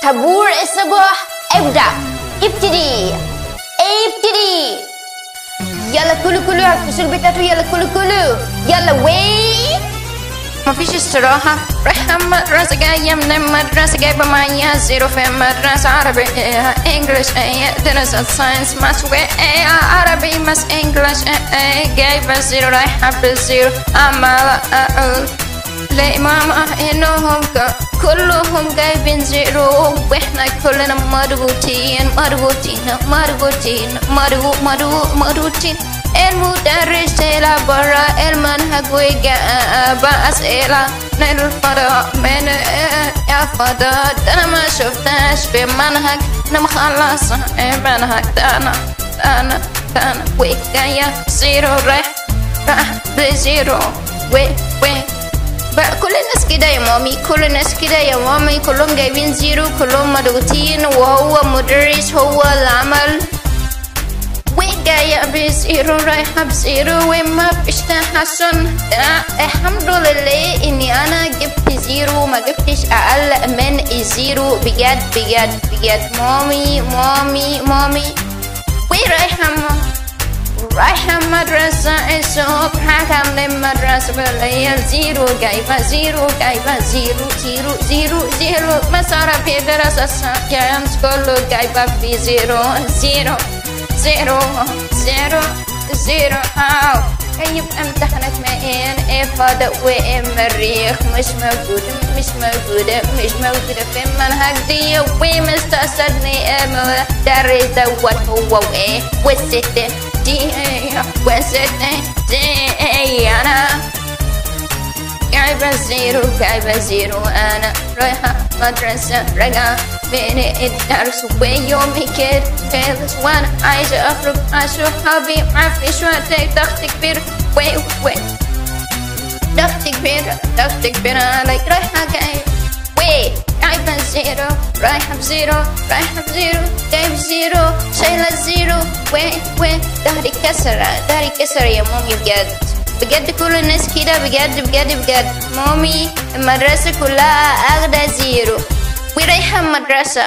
طابور الصباح ابدأ. ابتدي يلا كلوا اعكسوا البيتات يلا كلوا يلا وي. مفيش استراحة، رايحة مدرسة جاية من المدرسة جايبة معايا زيرو في مدرسة عربي انجلش دراسة ساينس ماس عربي ماس انجلش جايبة زيرو رايحة بالزيرو عمالة اقول لماما انهم كلهم جايبين زيرو واحنا كلنا مضغوطين. المدرس طلع برا المنهج وجاب أسئلة من الفضاء من الفضاء. أنا ما شفتهاش في المنهج، أنا مخلصة المنهج ده أنا وجاية زيرو رايح بزيرو بقى كل الناس كده يا مامي، كل الناس كده يا مامي، كلهم جايبين زيرو كلهم مضغوطين وهو مدرس هو اللي عمل وجاية بزيرو رايحة بزيرو وما فيش تحسن. الحمد لله اني انا جبت زيرو ما جبتش اقل من الزيرو بجد مامي رايحة مدرسة الصبح كاملة مدرسة بالليل زيرو جايبة زيرو مصاريف دراسة ساينس كله جايبة في زيرو يبقى امتحانات مئين إفادة ومريخ مش موجودة في المنهج دي ومستقصدني المدرس دوت هو وايه والست دي أنا جايبة زيرو أنا رايحة مدرسة راجعة من الدرس ويومي كده خلص وأنا عايزة أخرج مع صحابي معرفش وقت ضغط كبير ضغط كبير علي رايحة جايبة زيرو رايحة بزيرو جايبة زيرو شايلة زيرو ظهري كسر يا مامي بجد كل الناس كده بجد مامي المدرسة كلها أخدة زيرو ورايحة مدرسة